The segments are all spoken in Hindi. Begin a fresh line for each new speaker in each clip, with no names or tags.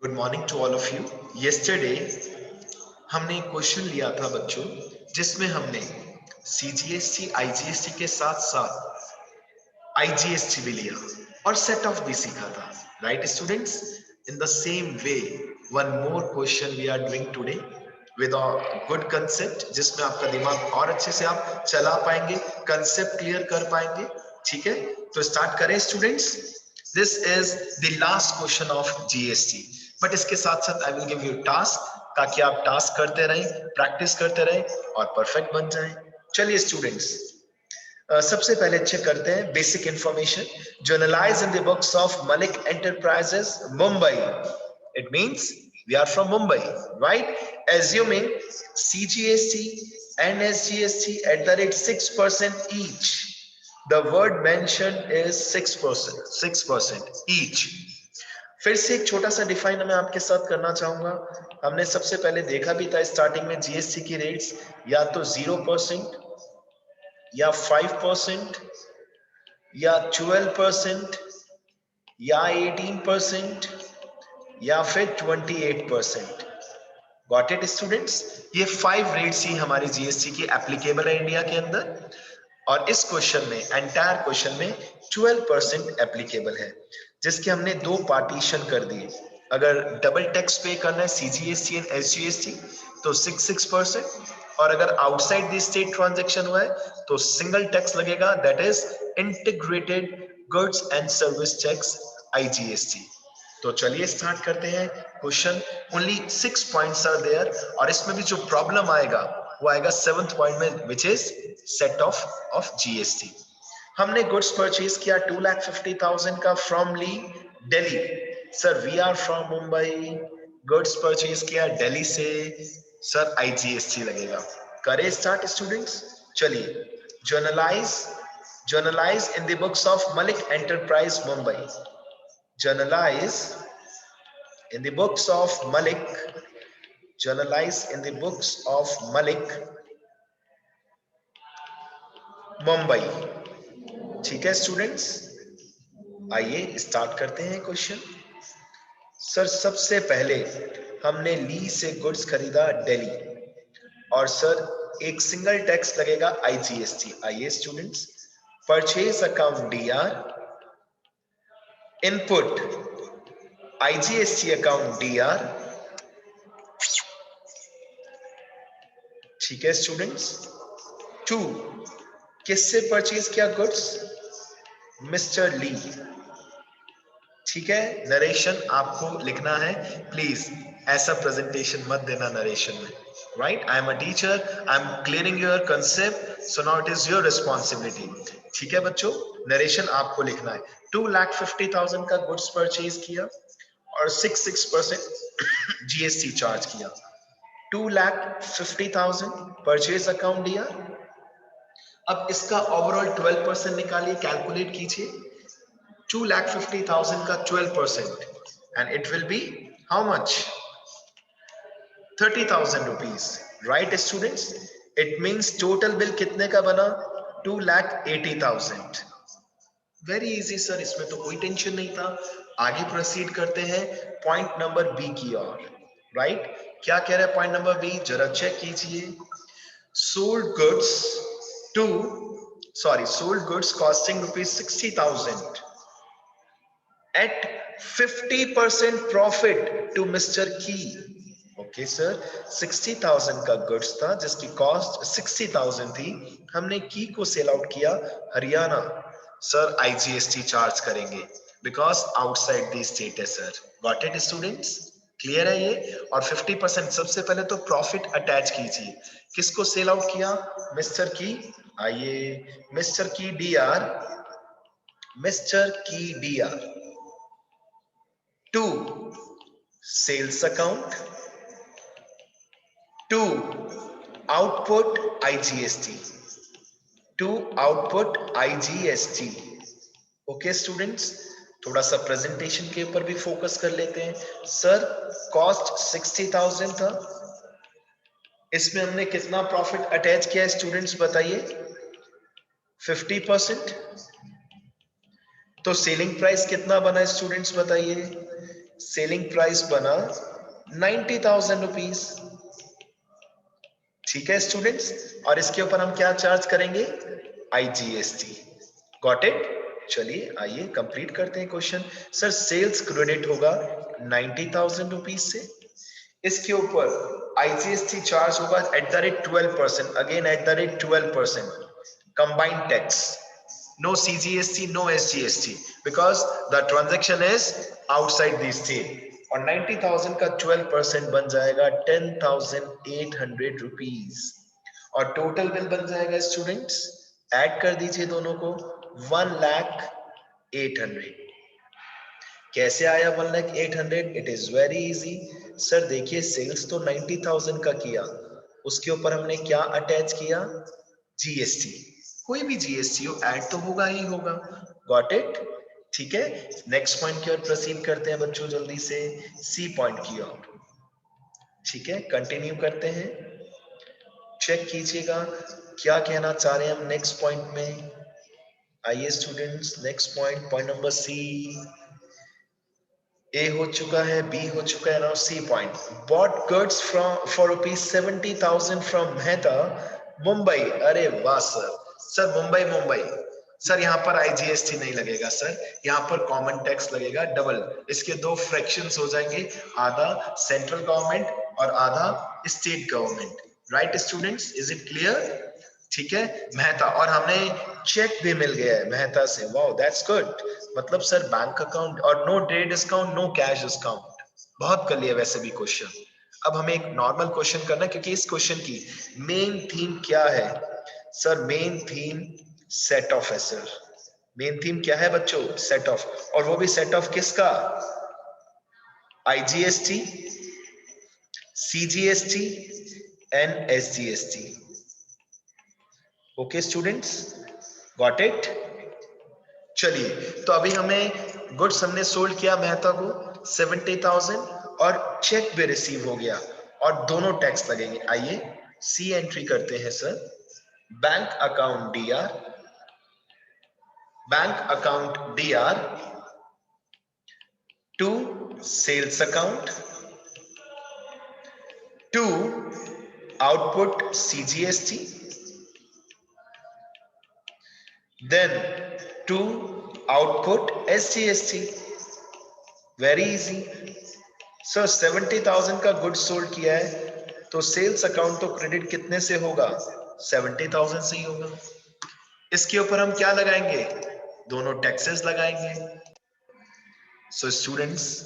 Good morning to all of you. Yesterday हमने एक क्वेश्चन लिया था बच्चों, जिसमें हमने सीजीएसटी आईजीएसटी के साथ साथ आईजीएसटी भी लिया और सेट ऑफ भी सीखा था। Right students, in the same way one more question we are doing today with a good concept, जिसमें आपका दिमाग और अच्छे से आप चला पाएंगे, कंसेप्ट क्लियर कर पाएंगे। ठीक है, तो स्टार्ट करें students. This is the last question of GST, but इसके साथ साथ I will give you task, ताकि आप टास्क करते रहें, प्रैक्टिस करते रहें और परफेक्ट बन जाएं। चलिए स्टूडेंट्स, सबसे पहले चेक करते हैं basic information. Journalize in the books of Malik enterprises Mumbai. It means we are from Mumbai, right? Assuming CGST and SGST at the rate 6% each. The word mentioned is 6% each. फिर से एक छोटा सा डिफाइन मैं आपके साथ करना चाहूंगा। हमने सबसे पहले देखा भी था स्टार्टिंग में जीएसटी की रेट्स या तो 0% या 5% या 12% या 18% या फिर 28%। Got it students? ये 5 रेट्स ही हमारी जीएसटी की एप्लीकेबल है इंडिया के अंदर, और इस क्वेश्चन में, एंटायर क्वेश्चन में 12% एप्लीकेबल है, जिसके हमने दो पार्टीशन कर दिए। अगर डबल टैक्स पे करना है सीजीएसटी एंड एसजीएसटी तो 6% और अगर आउटसाइड द स्टेट ट्रांजैक्शन हुआ है तो सिंगल टैक्स लगेगा, that is integrated goods and service tax, IGST. तो चलिए स्टार्ट करते हैं question. Only 6 points are there, और इसमें भी जो प्रॉब्लम आएगा वो आएगा 7th पॉइंट में, which is set off GST. हमने गुड्स परचेज किया 2,50,000 का फ्रॉम ली Delhi. Sir we are from Mumbai, goods purchase किया दिल्ली से, सर आईजीएसटी लगेगा। करे स्टार्ट स्टूडेंट्स। चलिए, journalize journalize in the books of Malik enterprise Mumbai. Journalize in the books of Malik, journalize in the books of Malik Mumbai. ठीक है स्टूडेंट्स, आइए स्टार्ट करते हैं क्वेश्चन। सर सबसे पहले हमने ली से गुड्स खरीदा दिल्ली, और सर एक सिंगल टैक्स लगेगा आईजीएसटी। आइए students, purchase account DR, input IGST account DR. ठीक है स्टूडेंट्स। 2, किससे परचेज किया गुड्स? मिस्टर ली। ठीक है, नरेशन आपको लिखना है, प्लीज ऐसा प्रेजेंटेशन मत देना नरेशन में। Right, I am a teacher, I am clearing your concept, so now it is your responsibility. ठीक है बच्चों, नरेशन आपको लिखना है। 2,50,000 का गुड्स परचेज किया और 6% जीएसटी चार्ज किया। 2,50,000 परचेज अकाउंट दिया। अब इसका ओवरऑल 12% निकालिए, कैलकुलेट कीजिए। 2,50,000 का 12% and it will be how much? 30,000 rupees. Right students? It means total bill कितने का बना? 2,80,000. वेरी इजी सर, इसमें तो कोई टेंशन नहीं था। आगे प्रोसीड करते हैं पॉइंट नंबर बी की ओर। राइट, क्या कह रहा है पॉइंट नंबर बी, जरा चेक कीजिए। sold goods to sold goods costing rupees 60,000 at 50% profit to Mr. Key. Okay sir, 60,000 का गुड्स था जिसकी कॉस्ट 60,000 थी, हमने की को सेल आउट किया हरियाणा। सर आईजीएसटी चार्ज करेंगे बिकॉज आउटसाइड द स्टेट है sir. Got it students? Clear है ये? और 50% सबसे पहले तो प्रॉफिट अटैच कीजिए। किसको सेल आउट किया? मिस्टर की। आइए, मिस्टर की डीआर, मिस्टर की DR to sales account to output IGST to output IGST। Okay students, थोड़ा सा प्रेजेंटेशन के ऊपर भी फोकस कर लेते हैं। सर कॉस्ट 60,000 था, इसमें हमने कितना प्रॉफिट अटैच किया स्टूडेंट्स बताइए? 50%। तो सेलिंग प्राइस कितना बना स्टूडेंट्स बताइए? सेलिंग प्राइस बना 90,000 रुपीज। ठीक है स्टूडेंट्स, और इसके ऊपर हम क्या चार्ज करेंगे? आईजीएसटी। Got it? चलिए आइए कंप्लीट करते हैं क्वेश्चन। सर सेल्स क्रेडिट होगा 90,000 रुपीज से, इसके ऊपर आईजीएसटी चार्ज होगा at the rate 12%, again at the rate 12%, combined tax, no CGST, no SGST, because the transaction is outside the state। और 90,000 का 12% बन जाएगा 10,800 रुपीज, और टोटल बिल बन जाएगा स्टूडेंट्स, ऐड कर दीजिए दोनों को, 1,08,000। कैसे आया 1,08,000? It is very easy sir. देखिए सेल्स तो 90,000 का किया, उसके ऊपर हमने क्या अटैच किया? जीएसटी। कोई भी जीएसटी हो ऐड तो होगा ही होगा। Got it? ठीक है, नेक्स्ट पॉइंट की ओर प्रोसीड करते हैं बच्चों जल्दी से, सी पॉइंट की ओर। ठीक है, कंटिन्यू करते हैं, चेक कीजिएगा क्या कहना चाह रहे हैं हम नेक्स्ट पॉइंट में। आइए students, next point, point number C. A हो चुका है, बी हो चुका है, now C point. Bought goods from for ₹70,000 from Mehta Mumbai. अरे वाह सर, सर मुंबई सर, यहाँ पर आईजीएसटी नहीं लगेगा सर, यहाँ पर कॉमन टैक्स लगेगा डबल। इसके दो फ्रैक्शंस हो जाएंगे, आधा सेंट्रल गवर्नमेंट और आधा state government. Right students, is it clear? ठीक है, मेहता, और हमें चेक भी मिल गया है मेहता से, वाओ दैट्स गुड। मतलब सर बैंक अकाउंट और no day discount, no cash discount, बहुत कर लिया वैसे भी क्वेश्चन। अब हमें एक नॉर्मल क्वेश्चन करना है, क्योंकि इस क्वेश्चन की मेन थीम क्या है sir? Main theme set of है सर। मेन थीम क्या है बच्चों? सेट ऑफ, और वो भी सेट ऑफ किसका? IGST, CGST and SGST. Okay students, got it? चलिए, तो अभी हमें गुड्स हमने सोल्ड किया मेहता को 70,000, और चेक भी रिसीव हो गया, और दोनों टैक्स लगेंगे। आइए सी एंट्री करते हैं sir. Bank account DR, bank account DR to sales account to output CGST, then to output SGST। Very easy sir. 70,000 का गुड्स सोल्ड किया है, तो सेल्स अकाउंट तो क्रेडिट कितने से होगा? 70,000 से ही होगा। इसके ऊपर हम क्या लगाएंगे? दोनों टैक्सेस लगाएंगे। सो स्टूडेंट्स,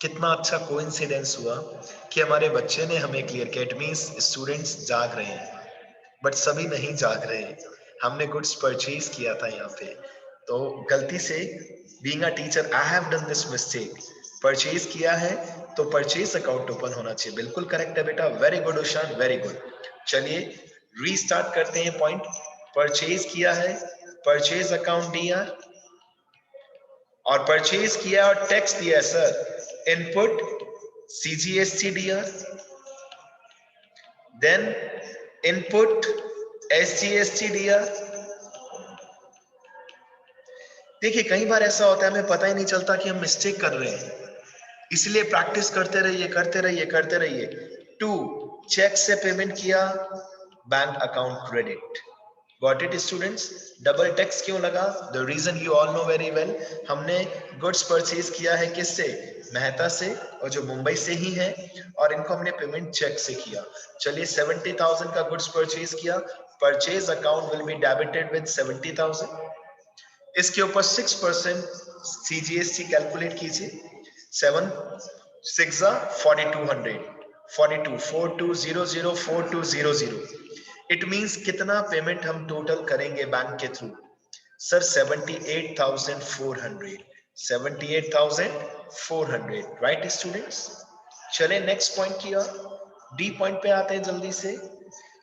कितना अच्छा कोइंसिडेंस हुआ कि हमारे बच्चे ने हमें क्लियर किया। इट मींस स्टूडेंट्स जाग रहे हैं, बट सभी नहीं जाग रहे। हमने गुड्स परचेज किया था यहाँ पे, तो गलती से, being a teacher I have done this mistake, purchase किया है तो परचेज अकाउंट ओपन होना चाहिए। बिल्कुल करेक्ट है बेटा, वेरी गुड उषान, वेरी गुड। चलिए रीस्टार्ट करते हैं पॉइंट। परचेज किया है, परचेज अकाउंट दिया, और परचेज किया और टैक्स दिया है सर, इनपुट सीजीएसटी दिया, देन इनपुट एसजीएसटी दिया। देखिए कई बार ऐसा होता है, हमें पता ही नहीं चलता कि हम मिस्टेक कर रहे हैं, इसलिए प्रैक्टिस करते रहिए करते रहिए करते रहिए। टू, चेक से पेमेंट किया, bank account credit. Got it students? Double tax क्यों लगा? The reason you all know very well. हमने गुड्स परचेज किया है किससे? मेहता से, और जो मुंबई से ही है, और इनको हमने पेमेंट चेक से किया। चलिए 70,000 का गुड्स परचेज किया, purchase account will be debited with 70,000। इसके ऊपर 6% सीजीएसटी कैलकुलेट कीजिए। 7 6 4200, 42004200। इट मींस कितना पेमेंट हम टोटल करेंगे बैंक के थ्रू? सर 78,400, 78,400। Right students? चले नेक्स्ट पॉइंट की ओर, डी पॉइंट पे आते हैं जल्दी से।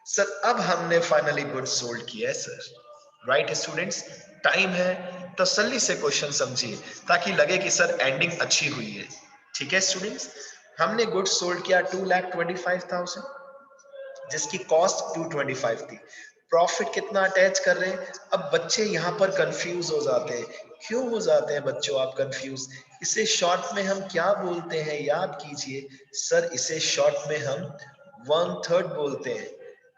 सर अब हमने फाइनली गुड्स सोल्ड किया है सर। राइट स्टूडेंट्स, टाइम है, तसल्ली से क्वेश्चन समझिए ताकि लगे कि सर एंडिंग अच्छी हुई है। ठीक है स्टूडेंट्स, हमने गुड्स सोल्ड किया 2,25,000, जिसकी कॉस्ट 225 थी। प्रॉफिट कितना अटैच कर रहे हैं। अब बच्चे यहाँ पर कंफ्यूज हो जाते हैं। क्यों हो जाते हैं बच्चों आप कंफ्यूज? इसे शॉर्ट में हम क्या बोलते हैं, याद कीजिए। सर इसे शॉर्ट में हम 1/3 बोलते हैं।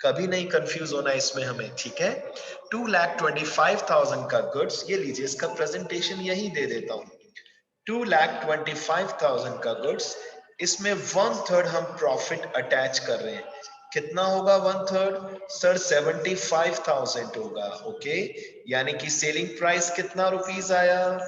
कभी नहीं कंफ्यूज होना इसमें हमें, ठीक है। 2,25,000 का गुड्स, ये लीजिए इसका प्रेजेंटेशन यही दे देता हूं। 2,25,000 का गुड्स, इसमें 1/3 हम प्रॉफिट अटैच कर रहे हैं। कितना होगा 1/3? सर 75,000 होगा। ओके, यानी कि सेलिंग प्राइस कितना रुपीस आया?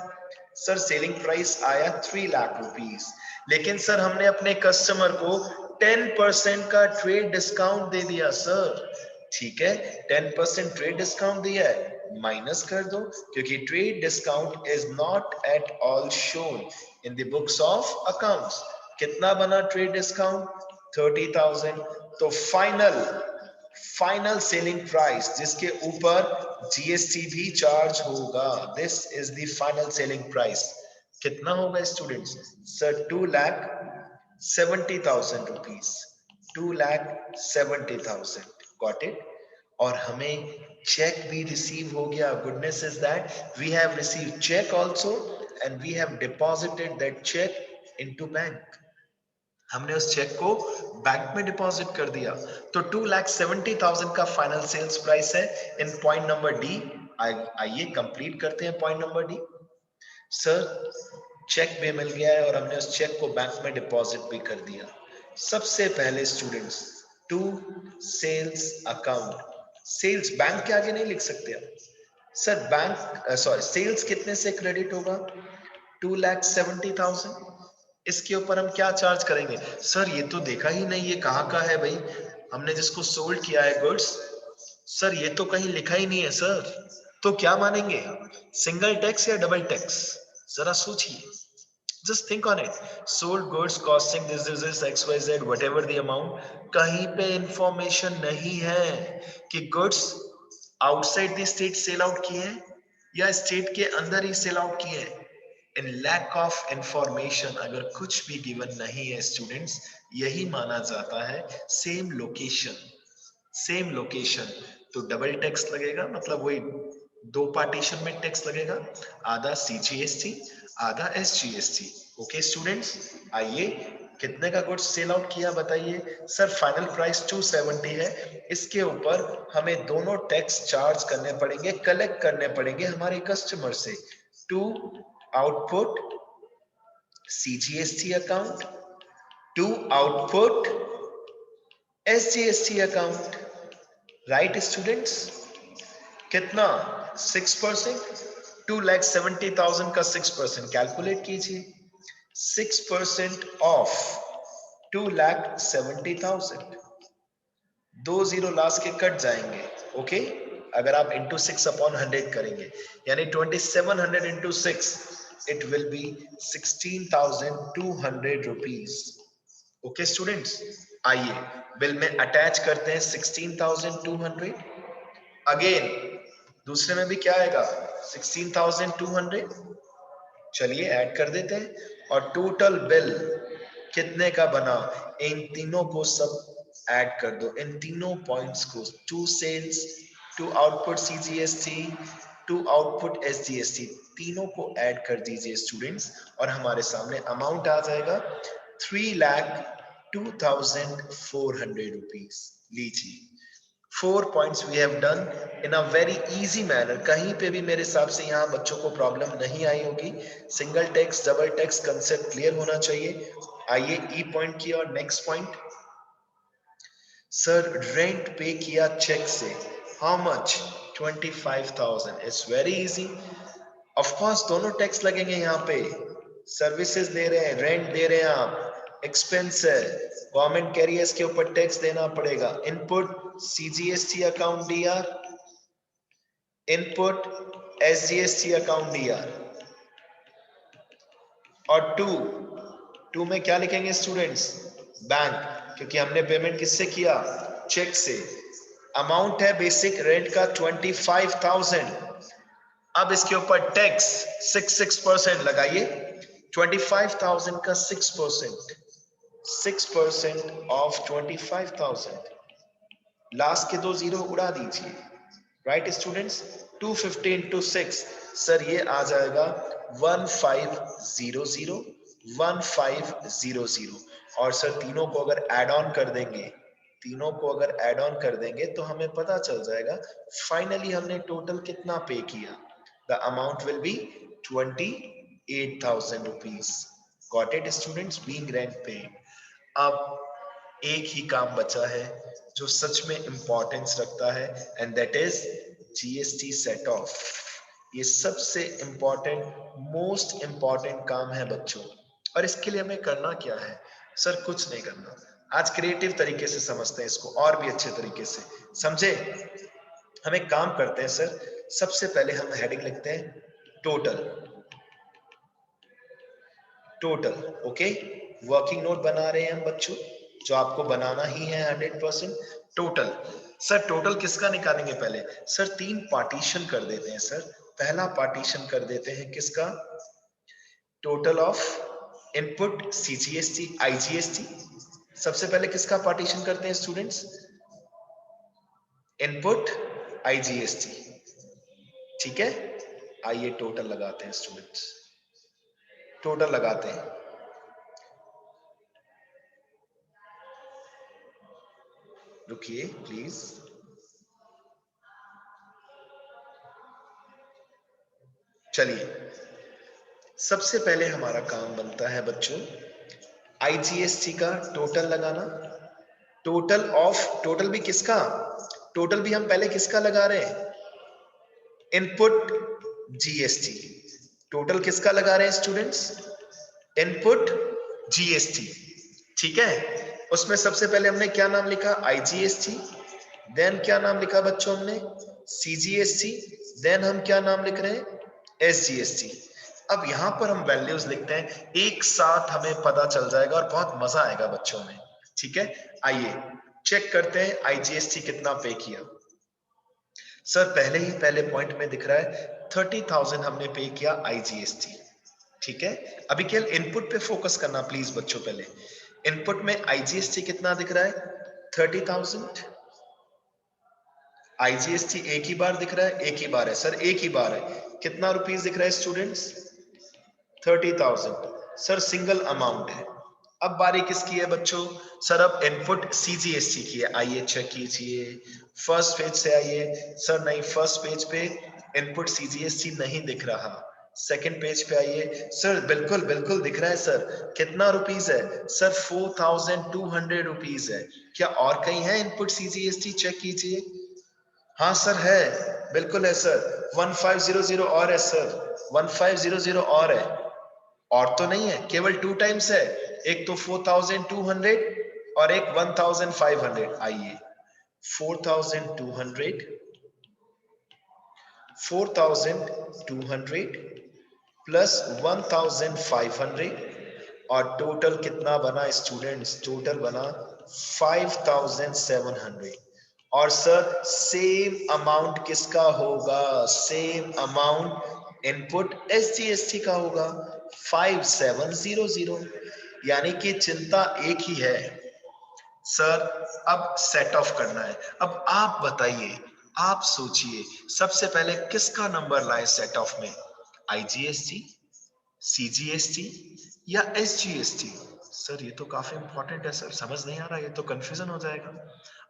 सर सेलिंग प्राइस आया 3 लाख रुपीस। लेकिन सर हमने अपने कस्टमर को 10% का ट्रेड डिस्काउंट दे दिया सर। ठीक है, 10% ट्रेड डिस्काउंट दिया है, माइनस कर दो, क्योंकि trade discount is not at all shown in the books of accounts. कितना बना ट्रेड डिस्काउंट? 30,000। तो फाइनल सेलिंग प्राइस जिसके ऊपर जीएसटी भी चार्ज होगा, this is the final selling price. कितना होगा students? Sir 2,70,000 rupees. 2,70,000, got it. और हमें चेक भी रिसीव हो गया। Goodness is that we have received check also and we have deposited that check into bank. हमने उस चेक को बैंक में डिपॉजिट कर दिया। तो 2,70,000 का फाइनल सेल्स प्राइस है इन पॉइंट नंबर डी। आइए कंप्लीट करते हैं point number D. Sir check भी मिल गया है और हमने उस चेक को बैंक में डिपॉजिट भी कर दिया। सबसे पहले students, to sales account. Sales bank के आगे नहीं लिख सकते आप सर। बैंक सॉरी, सेल्स कितने से क्रेडिट होगा? 2,70,000। इसके ऊपर हम क्या चार्ज करेंगे? सर ये तो देखा ही नहीं, ये कहाँ का है भाई? हमने जिसको सोल्ड किया है गुड्स, सर ये तो कहीं लिखा ही नहीं है सर। तो क्या मानेंगे, सिंगल टैक्स या डबल टैक्स? जरा सोचिए, just think on it. Sold goods costing this XYZ whatever the amount, कहीं पे इंफॉर्मेशन नहीं है कि goods outside the state sell out किए हैं या स्टेट के अंदर ही सेल आउट किए हैं। इन लैक ऑफ इंफॉर्मेशन अगर कुछ भी गिवन नहीं है स्टूडेंट्स, यही माना जाता है सेम लोकेशन। सेम लोकेशन तो डबल टैक्स लगेगा, मतलब वही दो पार्टीशन में टैक्स लगेगा, आधा सीजीएसटी आधा एसजीएसटी। ओके स्टूडेंट्स, आइए कितने का गुड्स सेल आउट किया बताइए। सर फाइनल प्राइस 270 है। इसके ऊपर हमें दोनों टैक्स चार्ज करने पड़ेंगे, कलेक्ट करने पड़ेंगे हमारे कस्टमर से। To output CGST account, to output SGST account. Right students, कितना? 6%। 2,70,000 का 6% कैलकुलेट कीजिए। 6% ऑफ 2,70,000, 2 जीरो लास्ट के कट जाएंगे। ओके, अगर आप इंटू 6/100 करेंगे, यानी 2700 into 6, it will be 16,200 rupees. Okay students, आइए बिल में अटैच करते हैं 16,200। अगेन दूसरे में भी क्या आएगा? 16,200। चलिए ऐड कर देते हैं और टोटल बिल कितने का बना? इन तीनों को सब ऐड कर दो, इन तीनों पॉइंट्स को। To sales, to output CGST, to output SGST, तीनों को ऐड कर दीजिए स्टूडेंट्स और हमारे सामने अमाउंट आ जाएगा 3,02,400 रुपीज। लीजिए 4 points we have done in a very easy manner। कहीं पे भी मेरे हिसाब से यहाँ बच्चों को प्रॉब्लम नहीं आई होगी। Single tax double tax concept clear होना चाहिए। आइए ई पॉइंट की और नेक्स्ट पॉइंट। सर रेंट पे किया चेक से, how much? 25,000। It's very easy. Of course दोनों टैक्स लगेंगे यहाँ पे। सर्विसेज दे रहे हैं, रेंट दे रहे हैं आप, एक्सपेंस है, गवर्नमेंट कैरियर्स के ऊपर टैक्स देना पड़ेगा। Input CGST account D R, input SGST account DR. और टू में क्या लिखेंगे स्टूडेंट्स? बैंक, क्योंकि हमने पेमेंट किससे किया? चेक से। अमाउंट है बेसिक रेंट का 25,000। अब इसके ऊपर टैक्स 6% लगाइए। 25,000 का 6%, 6% ऑफ 25,000। लास्ट के 2 जीरो उड़ा दीजिए। राइट स्टूडेंट्स, 250 इंटू 6 सर ये आ जाएगा 1500, 1500। और सर तीनों को अगर ऐड ऑन कर देंगे, तीनों को अगर ऐड ऑन कर देंगे तो हमें पता चल जाएगा फाइनली हमने टोटल कितना पे किया। The amount will be 28,000 rupees. Got it students, being rent paid. अब एक ही काम बचा है जो सच में इंपॉर्टेंस रखता है, and that is GST set of. ये सबसे इंपॉर्टेंट, मोस्ट इंपॉर्टेंट काम है बच्चों। और इसके लिए हमें करना क्या है? सर कुछ नहीं करना, आज क्रिएटिव तरीके से समझते हैं इसको और भी अच्छे तरीके से, समझे? हम एक काम करते हैं सर, सबसे पहले हम हेडिंग लिखते हैं total. Total, okay. Working note बना रहे हैं हम बच्चों, जो आपको बनाना ही है 100%। टोटल, सर टोटल किसका निकालेंगे पहले? सर 3 पार्टीशन कर देते हैं सर। पहला पार्टीशन कर देते हैं किसका? Total of input CGST IGST. सबसे पहले किसका पार्टीशन करते हैं स्टूडेंट्स? इनपुट आईजीएसटी, ठीक है। आइए टोटल लगाते हैं स्टूडेंट्स, टोटल लगाते हैं। रुकिए प्लीज, चलिए सबसे पहले हमारा काम बनता है बच्चों आईजीएसटी का टोटल लगाना। टोटल ऑफ, टोटल भी किसका? टोटल भी हम पहले किसका लगा रहे हैं? Input GST. टोटल किसका लगा रहे हैं स्टूडेंट्स? इनपुट जीएसटी, ठीक है। उसमें सबसे पहले हमने क्या नाम लिखा? आईजीएसटी। देन क्या नाम लिखा बच्चों हमने? सीजीएसटी। देन हम क्या नाम लिख रहे हैं? एसजीएसटी। अब यहां पर हम वैल्यूज लिखते हैं, एक साथ हमें पता चल जाएगा और बहुत मजा आएगा बच्चों में, ठीक है। आइए चेक करते हैं आईजीएसटी कितना पे किया। सर पहले ही पहले पॉइंट में दिख रहा है 30,000 हमने पे किया आईजीएसटी, ठीक है। अभी केवल इनपुट पे फोकस करना प्लीज बच्चों। पहले इनपुट में आईजीएसटी कितना दिख रहा है? 30,000। आईजीएसटी एक ही बार दिख रहा है? एक ही बार है सर, एक ही बार है। कितना रुपीस दिख रहा है स्टूडेंट्स? 30,000। सर सिंगल अमाउंट है। अब बारी किसकी है बच्चों? सर अब इनपुट सीजीएसटी की है। आइए चेक कीजिए, फर्स्ट पेज से आइए। सर नहीं, फर्स्ट पेज पे इनपुट सीजीएसटी नहीं दिख रहा। सेकंड पेज पे आइए। सर बिल्कुल बिल्कुल दिख रहा है सर। कितना रुपीस है? सर 4,200 रुपीस है। क्या और कहीं है इनपुट सीजीएसटी? चेक कीजिए। हाँ सर है, बिल्कुल है सर। 1500 और है सर, 1500 और है। और तो नहीं है, केवल 2 टाइम्स है। एक तो 4,200 और एक 1,500। आइए 4,200, 4,200 प्लस 1,500 और टोटल कितना बना स्टूडेंट्स? टोटल बना 5,700। और सर सेम अमाउंट किसका होगा? सेम अमाउंट इनपुट एसजीएसटी का होगा, 5,700। यानी कि चिंता एक ही है सर, अब सेट ऑफ करना है। अब आप बताइए, आप सोचिए, सबसे पहले किसका नंबर लाए सेट ऑफ में? आईजीएसटी, सीजीएसटी या एसजीएसटी? सर ये तो काफी इंपॉर्टेंट है सर, समझ नहीं आ रहा, ये तो कंफ्यूजन हो जाएगा।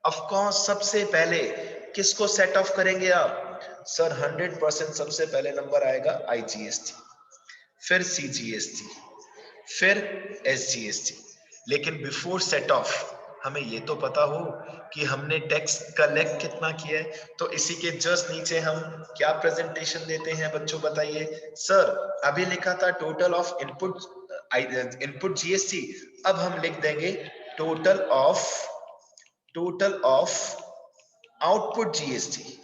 ऑफ कोर्स सबसे पहले किसको सेट ऑफ करेंगे आप? सर 100% सबसे पहले नंबर आएगा आईजीएसटी, फिर सीजीएसटी, फिर एसजीएसटी। लेकिन बिफोर सेट ऑफ हमें ये तो पता हो कि हमने टैक्स कलेक्ट कितना किया है। तो इसी के जस्ट नीचे हम क्या प्रेजेंटेशन देते हैं बच्चों बताइए? सर अभी लिखा था टोटल ऑफ इनपुट जीएसटी, अब हम लिख देंगे total of output GST.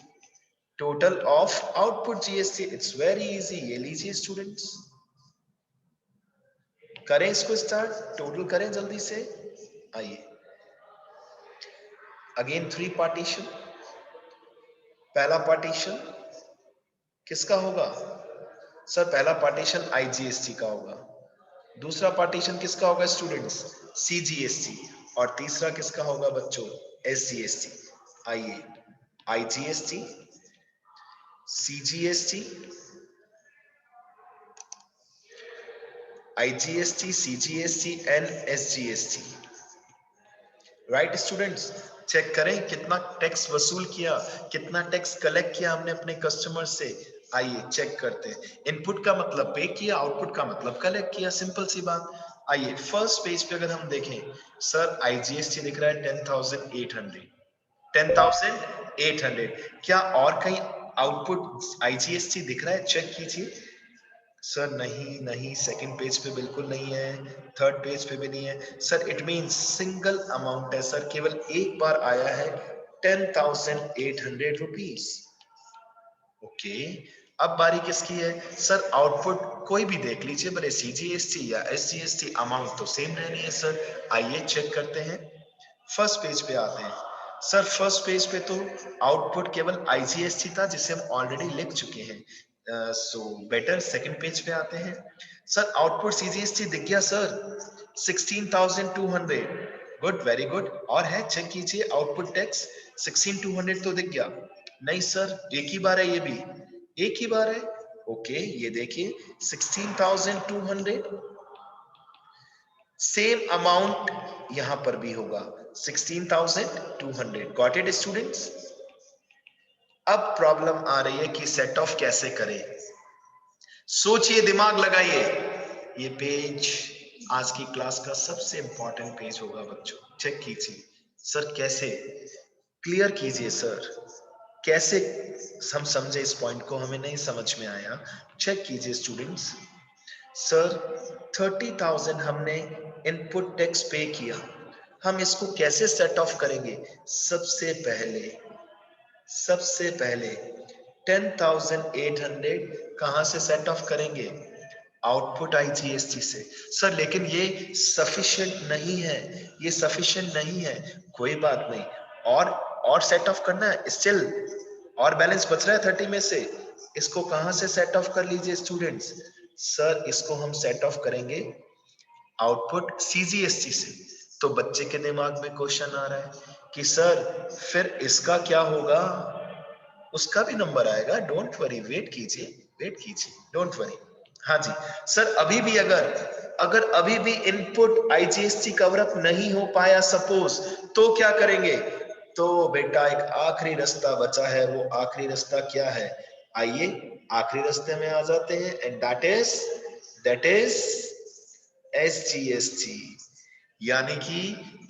Total of output GST, it's very easy. ये लीजिए स्टूडेंट्स, करें इसको स्टार्ट, टोटल करें जल्दी से। आइए अगेन 3 पार्टीशन। पहला पार्टीशन किसका होगा? सर पहला पार्टीशन आईजीएसटी का होगा। दूसरा पार्टीशन किसका होगा स्टूडेंट्स? सीजीएसटी। और तीसरा किसका होगा बच्चों? एसजीएसटी। आइए IGST, CGST, IGST, CGST and SGST। Right students, check करें कितना टैक्स वसूल किया, कितना टैक्स कलेक्ट किया हमने अपने कस्टमर से। आइए चेक करते हैं। इनपुट का मतलब पे किया, आउटपुट का मतलब कलेक्ट किया, सिंपल सी बात। आइए फर्स्ट पेज पे अगर हम देखें, सर IGST दिख रहा है 10,800, 10,800। क्या और कहीं आउटपुट IGST दिख रहा है? चेक कीजिए। सर नहीं नहीं, सेकंड पेज पे बिल्कुल नहीं है, थर्ड पेज पे भी नहीं है। Sir it means single amount है सर, केवल एक बार आया है 10,800 रुपीज। ओके, अब बारी किसकी है? सर आउटपुट कोई भी देख लीजिए, भले CGST या SGST, अमाउंट तो सेम रहनी है सर। आइए चेक करते हैं, फर्स्ट पेज पे आते हैं। सर फर्स्ट पेज पे तो आउटपुट केवल IGST था, जिसे हम ऑलरेडी लिख चुके हैं। सो बेटर सेकंड पेज पे आते हैं। सर आउटपुट CGST दिख गया सर, 16,200। Good, very good. और है, चेक कीजिए आउटपुट टैक्स 16,200 तो दिख गया। नहीं सर, एक ही बार है, ये भी एक ही बार है। ओके, ये देखिए 16,200, सेम अमाउंट यहां पर भी होगा 16,200। Got it students? अब प्रॉब्लम आ रही है कि सेट ऑफ कैसे करें। सोचिए, दिमाग लगाइए। ये पेज आज की क्लास का सबसे इंपॉर्टेंट पेज होगा बच्चों। चेक कीजिए सर, कैसे क्लियर कीजिए सर, कैसे हम समझे इस पॉइंट को, हमें नहीं समझ में आया। चेक कीजिए स्टूडेंट्स। सर 30,000 हमने इनपुट टैक्स पे किया, हम इसको कैसे सेट ऑफ करेंगे? सबसे पहले 10,800 कहां से सेट ऑफ करेंगे? आउटपुट IGST से। सर लेकिन ये सफिशिएंट नहीं है, ये सफिशिएंट नहीं है। कोई बात नहीं, और सेट ऑफ करना है स्टिल, और बैलेंस बच रहा है 30 में से। इसको कहां से सेट ऑफ कर लीजिए स्टूडेंट्स? सर इसको हम सेट ऑफ करेंगे आउटपुट CGST से। तो बच्चे के दिमाग में क्वेश्चन आ रहा है कि सर फिर इसका क्या होगा? उसका भी नंबर आएगा, डोंट वरी, वेट कीजिए, डोंट वरी। हाँ जी सर, अभी भी अगर अभी भी इनपुट IGST कवर अप नहीं हो पाया सपोज, तो क्या करेंगे? तो बेटा एक आखिरी रास्ता बचा है। वो आखिरी रास्ता क्या है? आइए आखिरी रास्ते में आ जाते हैं, एंड दैट इज SGST। यानी कि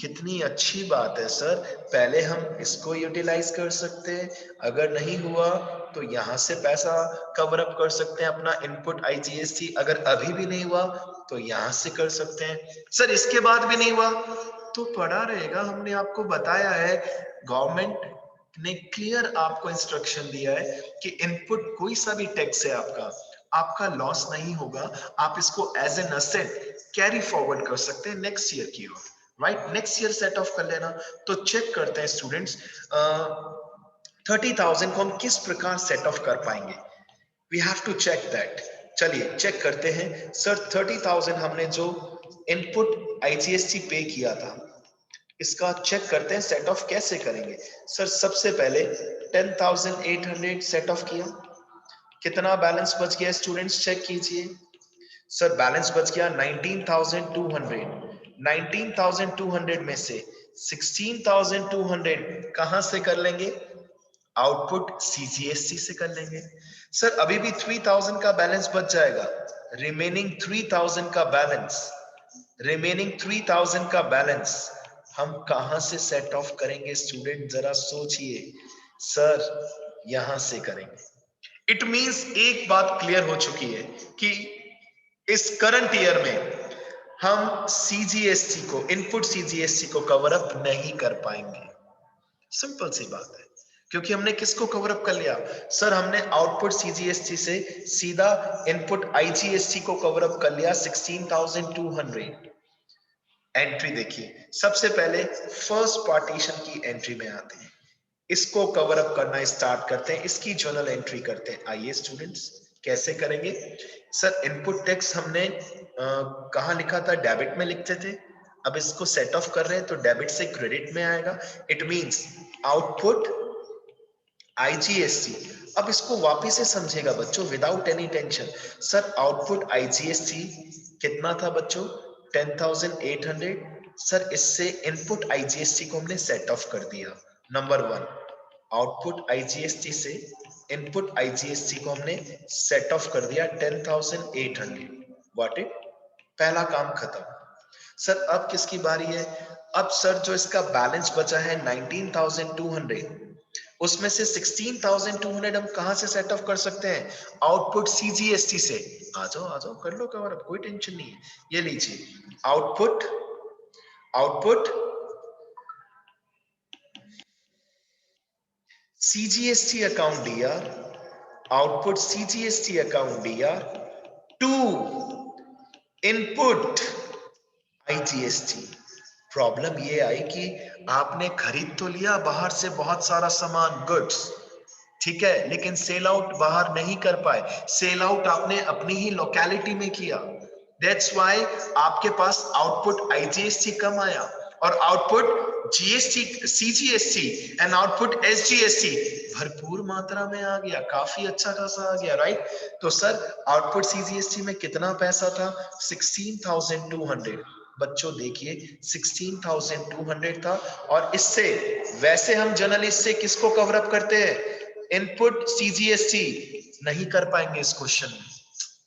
कितनी अच्छी बात है सर, पहले हम इसको यूटिलाइज कर सकते हैं, अगर नहीं हुआ तो यहां से पैसा कवर अप कर सकते हैं अपना इनपुट IGST, अगर अभी भी नहीं हुआ तो यहां से कर सकते हैं। सर इसके बाद भी नहीं हुआ तो पड़ा रहेगा, हमने आपको बताया है, गवर्नमेंट ने क्लियर आपको इंस्ट्रक्शन दिया है कि इनपुट कोई सा भी टैक्स है आपका लॉस नहीं होगा, आप इसको as an asset carry forward कर सकते हैं नेक्स्ट ईयर की ओर। Right, next year set off कर लेना। तो चेक करते हैं स्टूडेंट्स, 30,000 को हम किस प्रकार सेट ऑफ कर पाएंगे। We have to check that. चलिए चेक करते हैं। सर 30,000 हमने जो इनपुट IGST पे किया था, इसका चेक करते हैं सेट ऑफ कैसे करेंगे। सर सबसे पहले 10,800 सेट ऑफ किया, कितना बैलेंस बच गया स्टूडेंट्स? चेक कीजिए। सर बैलेंस बच गया 19,200। 19,200 में से 16,200 कहां से कर लेंगे? आउटपुट CGST से कर लेंगे। सर अभी भी 3,000 का बैलेंस बच जाएगा, रिमेनिंग 3,000 का बैलेंस हम कहां से सेट ऑफ करेंगे स्टूडेंट? जरा सोचिए। सर यहां से करेंगे। इट मींस एक बात क्लियर हो चुकी है कि इस करंट ईयर में हम CGST को, इनपुट CGST को कवर अप नहीं कर पाएंगे। सिंपल सी बात है, क्योंकि हमने किसको कवर अप कर लिया? सर हमने आउटपुट CGST से सीधा इनपुट IGST को कवर अप कर लिया 16,200। एंट्री देखिए, सबसे पहले फर्स्ट पार्टीशन की एंट्री में आते हैं, इसको कवर अप करना स्टार्ट करते हैं, इसकी जर्नल एंट्री करते हैं। आइए स्टूडेंट्स कैसे करेंगे? सर इनपुट टैक्स हमने कहां लिखा था? डेबिट में लिखते थे, अब इसको सेट ऑफ कर रहे हैं तो डेबिट से क्रेडिट में आएगा। It means output IGST. अब इसको वापिस से समझेगा बच्चों without any tension. Sir output IGST कितना था बच्चों? 10,800। सर इससे इनपुट आईजीएसटी को हमने सेट ऑफ कर दिया। नंबर वन, आउटपुट आईजीएसटी से इनपुट आईजीएसटी को हमने सेट ऑफ कर दिया 10,800। Got it? पहला काम खत्म। सर अब किसकी बारी है? अब सर जो इसका बैलेंस बचा है 19,200, उसमें से 16,200 हम कहां से सेट ऑफ कर सकते हैं? आउटपुट सीजीएसटी से। आ जाओ कर लो कवर अप, कोई टेंशन नहीं है। ये लीजिए output CGST account DR, output CGST account DR to input IGST. Problem ये आई कि आपने खरीद तो लिया बाहर से बहुत सारा सामान, गुड्स, ठीक है, लेकिन सेल आउट बाहर नहीं कर पाए। सेल आउट आपने अपनी ही लोकेलिटी में किया। दैट्स व्हाई आपके पास आउटपुट आईजीएसटी कम आया और output GST CGST and output SGST भरपूर मात्रा में आ गया, काफी अच्छा खासा आ गया, राइट? तो सर आउटपुट सीजीएसटी में कितना पैसा था? 16,200। बच्चों देखिए 16,200 था और इससे वैसे हम जनरली इससे किसको कवर अप करते हैं? Input CGST. नहीं कर पाएंगे इस क्वेश्चन में,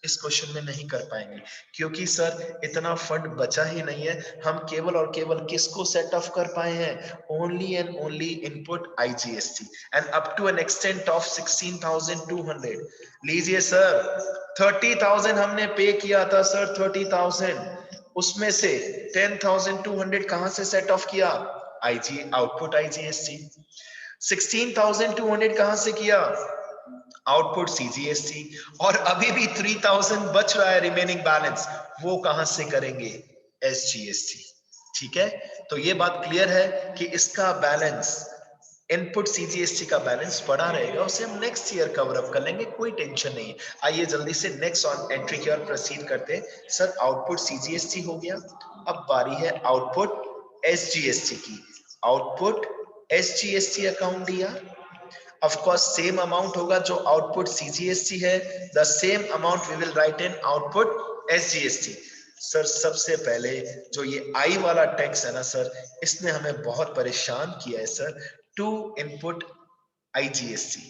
इस क्वेश्चन में नहीं कर पाएंगे क्योंकि सर इतना फंड बचा ही नहीं है। हम केवल और केवल किसको सेट ऑफ कर पाए हैं? Only and only input IGST and up to an extent of 16,200। लीजिए सर 30,000 हमने पे किया था सर, 30,000, उसमें से 10,200 कहां से सेट ऑफ किया? IG output IGST. 16,200 कहां से किया? Output CGST. और अभी भी 3,000 बच रहा है रिमेनिंग बैलेंस, वो कहां से करेंगे? एसजीएसटी। ठीक है, तो ये बात क्लियर है कि इसका बैलेंस इनपुट सीजीएसटी का बैलेंस पड़ा रहेगा, उसे हम नेक्स्ट ईयर कवर अप कर लेंगे, कोई टेंशन नहीं। आइए जल्दी से नेक्स्ट ऑन एंट्री की ओर प्रोसीड करते हैं। सर आउटपुट सीजीएसटी हो गया, अब बारी है आउटपुट एसजीएसटी की। आउटपुट एसजीएसटी अकाउंट दिया, ऑफ कोर्स सेम अमाउंट होगा जो आउटपुट सीजीएसटी है, the same amount we will write in output SGST. Sir सबसे पहले जो ये आई वाला टैक्स है ना सर, इसने हमें बहुत परेशान किया है sir. To input IGST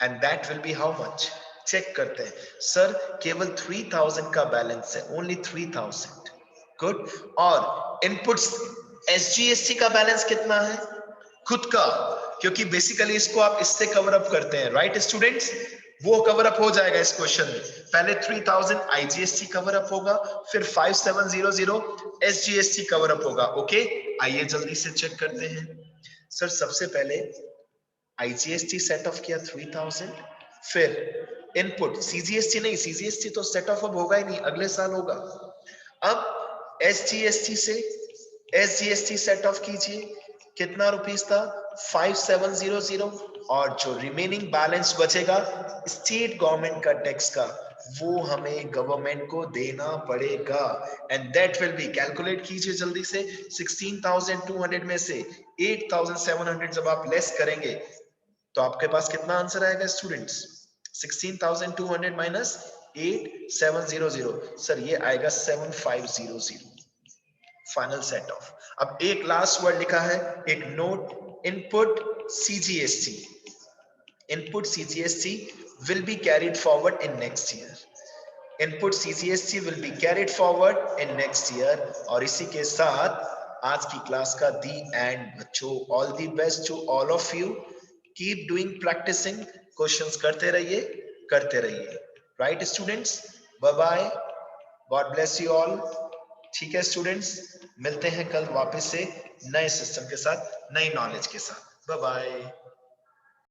and that will be how much? Check करते हैं सर, केवल 3,000 का बैलेंस है, ओनली 3,000। गुड। और इनपुट एसजीएसटी का बैलेंस कितना है? खुद का, क्योंकि बेसिकली इसको आप इससे कवर अप करते हैं, राइट स्टूडेंट्स? वो कवर अप हो जाएगा इस क्वेश्चन में। पहले 3,000 आईजीएसटी कवर अप होगा, फिर 5,700 एसजीएसटी कवर अप होगा। ओके, आइए जल्दी से चेक करते हैं। सर सबसे पहले आईजीएसटी सेट ऑफ किया 3,000, फिर इनपुट सीजीएसटी नहीं, सीजीएसटी तो सेट ऑफ अब होगा ही नहीं, अगले साल होगा। अब एसजीएसटी से एसजीएसटी सेट ऑफ कीजिए, कितना रुपीस था? 5,700। और जो रिमेनिंग बैलेंस बचेगा स्टेट गवर्नमेंट का टैक्स का, वो हमें गवर्नमेंट को देना पड़ेगा and that will B, calculate कीजिए जल्दी से। 16,200 में से 8,700 जब आप लेस करेंगे तो आपके पास कितना आंसर आएगा स्टूडेंट्स? 16,200 माइनस 8,700, सर ये आएगा 7,500। Final set of. अब एक लास्ट वर्ड लिखा है, एक note, input CGST, input CGST will be carried forward in next year. Input CGST will be carried forward in next year। और इसी के साथ आज की क्लास का दी एंड बच्चों, all the best to all of you. Keep doing practicing, questions करते रहिए, right students? Bye bye, god bless you all. ठीक है स्टूडेंट्स, मिलते हैं कल वापस से नए सिस्टम के साथ, नई नॉलेज के साथ। Bye bye.